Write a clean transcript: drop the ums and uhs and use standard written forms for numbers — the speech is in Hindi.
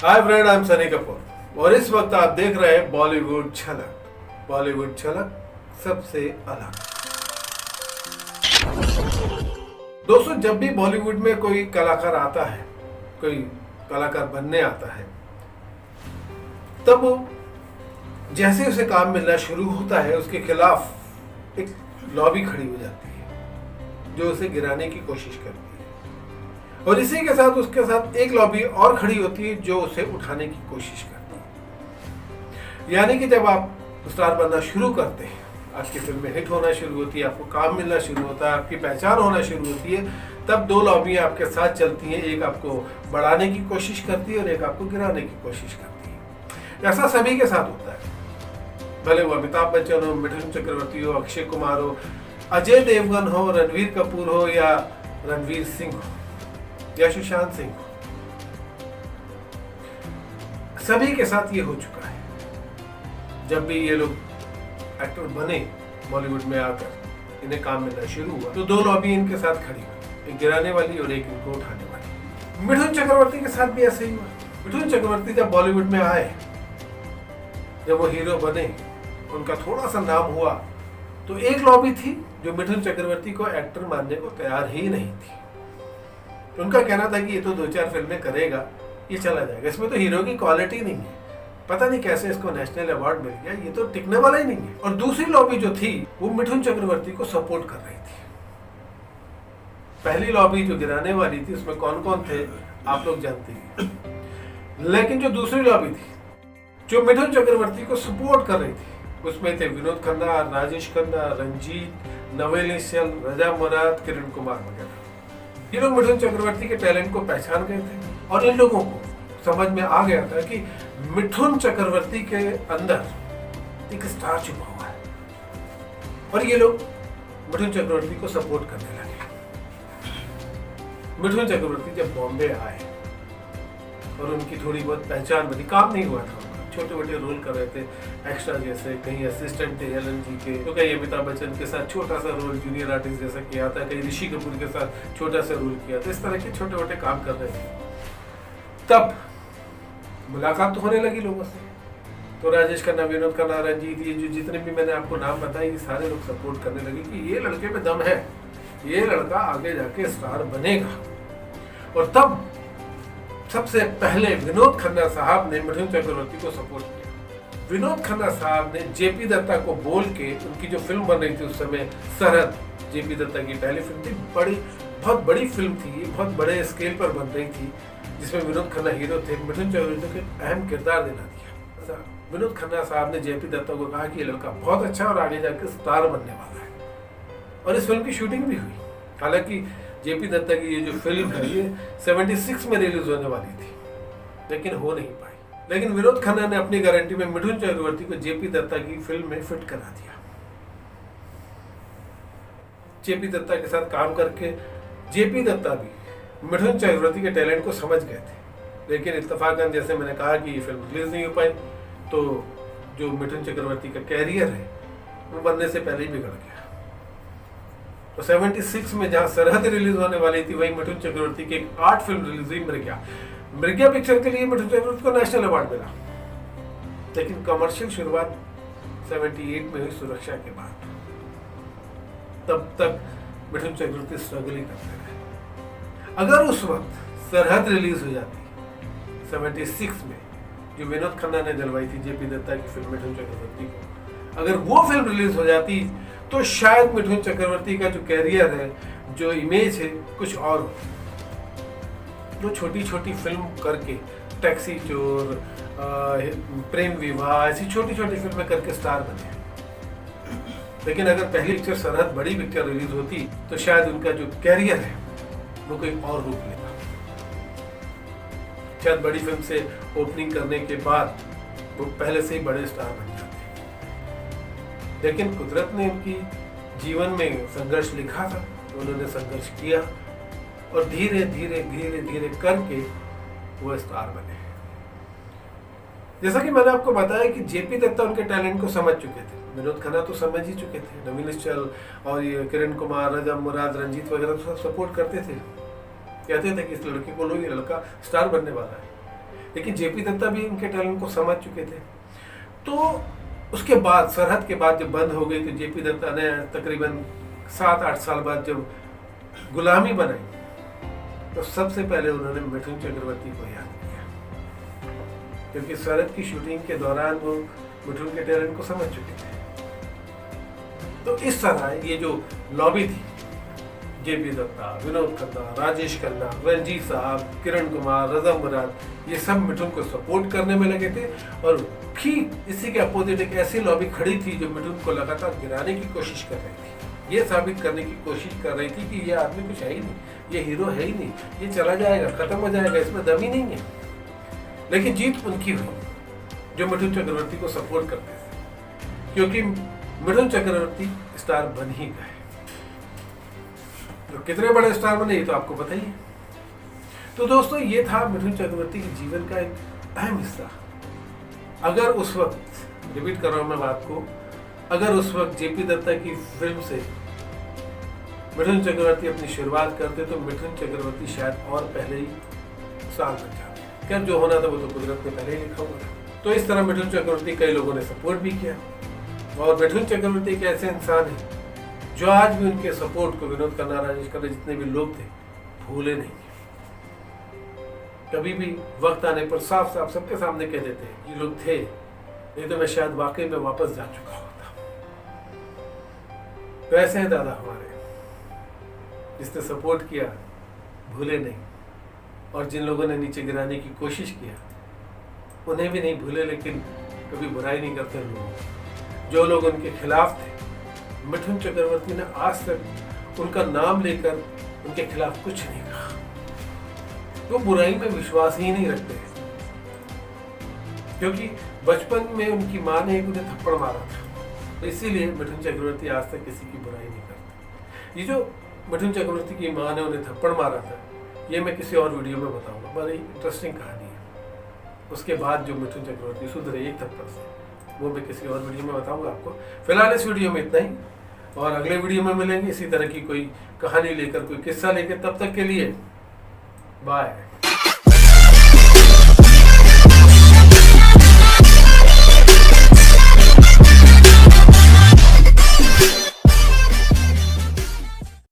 Hi friend, I am Sunny Kapoor और इस वक्त आप देख रहे हैं बॉलीवुड झलक। बॉलीवुड झलक सबसे अलग। दोस्तों, जब भी बॉलीवुड में कोई कलाकार आता है, कोई कलाकार बनने आता है, तब वो जैसे उसे काम मिलना शुरू होता है उसके खिलाफ एक लॉबी खड़ी हो जाती है जो उसे गिराने की कोशिश करती है, और इसी के साथ उसके साथ एक लॉबी और खड़ी होती है जो उसे उठाने की कोशिश करती है। यानी कि जब आप स्टार बनना शुरू करते हैं, आपकी फिल्में हिट होना शुरू होती है, आपको काम मिलना शुरू होता है, आपकी पहचान होना शुरू होती है, तब दो लॉबियां आपके साथ चलती हैं। एक आपको बढ़ाने की कोशिश करती है और एक आपको गिराने की कोशिश करती है। ऐसा सभी के साथ होता है, भले वो अमिताभ बच्चन हो, मिथुन चक्रवर्ती हो, अक्षय कुमार हो, अजय देवगन हो, रणवीर कपूर हो या रणवीर सिंह हो या सुशांत सिंह हो। सभी के साथ ये हो चुका है। जब भी ये लोग एक्टर बने बॉलीवुड में आकर, इन्हें काम मिलना शुरू हुआ तो दो लॉबी इनके साथ खड़ी हुई, एक गिराने वाली और एक इनको उठाने वाली। मिथुन चक्रवर्ती के साथ भी ऐसे ही हुआ। मिथुन चक्रवर्ती जब बॉलीवुड में आए, जब वो हीरो बने, उनका थोड़ा सा नाम हुआ, तो एक लॉबी थी जो मिथुन चक्रवर्ती को एक्टर मानने को तैयार ही नहीं थी। उनका कहना था कि ये तो 2-4 फिल्में करेगा, ये चला जाएगा, इसमें तो हीरो की क्वालिटी नहीं है, पता नहीं कैसे इसको नेशनल अवार्ड मिल गया, ये तो टिकने वाला ही नहीं है। और दूसरी लॉबी जो थी वो मिथुन चक्रवर्ती को सपोर्ट कर रही थी। पहली लॉबी जो गिराने वाली थी उसमें कौन कौन थे आप लोग जानते हैं, लेकिन जो दूसरी लॉबी थी जो मिथुन चक्रवर्ती को सपोर्ट कर रही थी, उसमें थे विनोद खन्ना, राजेश खन्ना, रंजीत, नवेल निश्चल, रजा मुराद, किरण कुमार वगैरह। ये लोग मिथुन चक्रवर्ती के टैलेंट को पहचान गए थे और इन लोगों को समझ में आ गया था कि मिथुन चक्रवर्ती के अंदर एक स्टार छुपा हुआ है, और ये लोग मिथुन चक्रवर्ती को सपोर्ट करने लगे। मिथुन चक्रवर्ती जब बॉम्बे आए और उनकी थोड़ी बहुत पहचान बनी, काम नहीं हुआ था, छोटे मोटे रोल कर रहे थे एक्स्ट्रा, जैसे कहीं असिस्टेंट थे एलन जी के, तो कहीं अमिताभ बच्चन के साथ छोटा सा रोल जूनियर आर्टिस्ट जैसा किया था, कहीं ऋषि कपूर के साथ छोटा सा रोल किया था। इस तरह के छोटे मोटे काम कर रहे थे। तब मुलाकात तो होने लगी लोगों से, तो राजेश खन्ना, विनोद खन्ना, रंजीत, ये जो जितने भी मैंने आपको नाम बताए, ये सारे लोग सपोर्ट करने लगे कि ये लड़के में दम है, ये लड़का आगे जाके स्टार बनेगा। और तब सबसे पहले विनोद खन्ना साहब ने मिथुन चक्रवर्ती को सपोर्ट किया। विनोद खन्ना साहब ने जेपी दत्ता को बोल के, उनकी जो फिल्म बन रही थी उस समय सरहद, जेपी दत्ता की पहली फिल्म थी, बहुत बड़ी फिल्म थी, बहुत बड़े स्केल पर बन रही थी, जिसमें विनोद खन्ना हीरो थे, मिथुन चक्रवर्ती को अहम किरदार देना दिया। विनोद खन्ना साहब ने जेपी दत्ता को कहा कि ये लड़का बहुत अच्छा और आगे जाकर स्टार बनने वाला है, और इस फिल्म की शूटिंग भी हुई। हालांकि जेपी दत्ता की ये जो फिल्म है ये 76 में रिलीज होने वाली थी, लेकिन हो नहीं पाई। लेकिन विनोद खन्ना ने अपनी गारंटी में मिथुन चक्रवर्ती को जेपी दत्ता की फिल्म में फिट करा दिया। जेपी दत्ता के साथ काम करके जेपी दत्ता भी मिथुन चक्रवर्ती के टैलेंट को समझ गए थे, लेकिन इत्तेफाकन, जैसे मैंने कहा कि ये फिल्म रिलीज नहीं हो पाई, तो जो मिथुन चक्रवर्ती का कैरियर है वो बनने से पहले ही बिगड़ गया। तो 76 में जहां सरहद रिलीज होने वाली थी, वहीं मिथुन चक्रवर्ती की एक आर्ट फिल्म रिलीज हुई, मृग्या पिक्चर के लिए मिथुन चक्रवर्ती को नेशनल अवार्ड मिला। लेकिन कमर्शियल शुरुआत 78 में हुई, सुरक्षा के बाद। तब तक मिथुन चक्रवर्ती स्ट्रगल ही करते रहे। अगर उस वक्त सरहद रिलीज हो जाती 76 में, जो विनोद खन्ना ने दिलवाई थी जेपी दत्ता की फिल्म मिथुन चक्रवर्ती को, अगर वो फिल्म रिलीज हो जाती तो शायद मिथुन चक्रवर्ती का जो कैरियर है, जो इमेज है, कुछ और हो। जो छोटी छोटी फिल्म करके, टैक्सी चोर, प्रेम विवाह, ऐसी छोटी छोटी फिल्में करके स्टार बने। लेकिन अगर पहली पिक्चर सरहद बड़ी पिक्चर रिलीज होती तो शायद उनका जो कैरियर है वो कोई और रूप लेता। शायद बड़ी फिल्म से ओपनिंग करने के बाद वो पहले से ही बड़े स्टार बन जाते। लेकिन कुदरत ने उनकी जीवन में संघर्ष लिखा था, तो उन्होंने संघर्ष किया और धीरे धीरे धीरे धीरे करके वो स्टार बने। जैसा कि मैंने आपको बताया कि जेपी दत्ता उनके टैलेंट को समझ चुके थे, विनोद खन्ना तो समझ ही चुके थे, नवीन निश्चल और ये किरण कुमार, रजा मुराद, रंजीत वगैरह तो सब सपोर्ट करते थे, कहते थे कि इस लड़के को लो, ये लड़का स्टार बनने वाला है। लेकिन जेपी दत्ता भी इनके टैलेंट को समझ चुके थे। तो उसके बाद सरहद के बाद जब बंद हो गई तो जेपी दत्ता ने तकरीबन 7-8 साल बाद जब गुलामी बनाई तो सबसे पहले उन्होंने मिठुन चक्रवर्ती को याद किया, क्योंकि सरहद की शूटिंग के दौरान वो मिठुन के टैलेंट को समझ चुके थे। तो इस तरह ये जो लॉबी थी, जेपी दत्ता, विनोद खन्ना, राजेश खन्ना, रंजीत साहब, किरण कुमार, रजा मुराद, ये सब मिठुन को सपोर्ट करने में लगे थे। और फिर इसी के अपोजिट एक ऐसी लॉबी खड़ी थी जो मिठुन को लगातार गिराने की कोशिश कर रही थी, ये साबित करने की कोशिश कर रही थी कि ये आदमी कुछ है ही नहीं, ये हीरो है ही नहीं, ये चला जाएगा, खत्म हो जाएगा, इसमें दम ही नहीं है। लेकिन जीत उनकी हुई जो मिठुन चक्रवर्ती को सपोर्ट करते थे, क्योंकि मिठुन चक्रवर्ती स्टार बन ही गए। तो कितने बड़े स्टार बने ये तो आपको पता ही है। तो दोस्तों ये था मिठुन चक्रवर्ती के जीवन का एक अहम हिस्सा। अगर उस वक्त, रिपीट कर रहा हूं मैं बात को, अगर उस वक्त जेपी दत्ता की फिल्म से मिठुन चक्रवर्ती अपनी शुरुआत करते तो मिठुन चक्रवर्ती शायद और पहले ही साल बन जाते। क्या जो होना था वो तो कुदरत ने पहले ही लिखा हुआ था। तो इस तरह मिठुन चक्रवर्ती कई लोगों ने सपोर्ट भी किया, और मिठुन चक्रवर्ती एक ऐसे इंसान है जो आज भी उनके सपोर्ट को विनोद खन्ना, राजेश खन्ना, जितने भी लोग थे भूले नहीं। कभी भी वक्त आने पर साफ साफ सबके सामने कह देते हैं ये लोग थे, नहीं तो मैं शायद वाकई में वापस जा चुका होता। तो ऐसे हैं दादा हमारे, जिसने सपोर्ट किया भूले नहीं, और जिन लोगों ने नीचे गिराने की कोशिश किया उन्हें भी नहीं भूले, लेकिन कभी बुराई नहीं करते लोग। जो लोग उनके खिलाफ थे, मिठुन चक्रवर्ती ने आज तक उनका नाम लेकर उनके खिलाफ कुछ नहीं कहा। वो बुराई में विश्वास ही नहीं रखते, क्योंकि बचपन में उनकी माँ ने एक उन्हें थप्पड़ मारा था, तो इसीलिए मिठुन चक्रवर्ती आज तक किसी की बुराई नहीं करते। ये जो मिठुन चक्रवर्ती की माँ ने उन्हें थप्पड़ मारा था, ये मैं किसी और वीडियो में बताऊंगा, बड़ी इंटरेस्टिंग कहानी है। उसके बाद जो मिठुन चक्रवर्ती सुधरे एक थप्पड़ से, वो मैं किसी और वीडियो में बताऊंगा आपको। फिलहाल इस वीडियो में इतना ही, और अगले वीडियो में मिलेंगे इसी तरह की कोई कहानी लेकर, कोई किस्सा लेकर। तब तक के लिए बाय।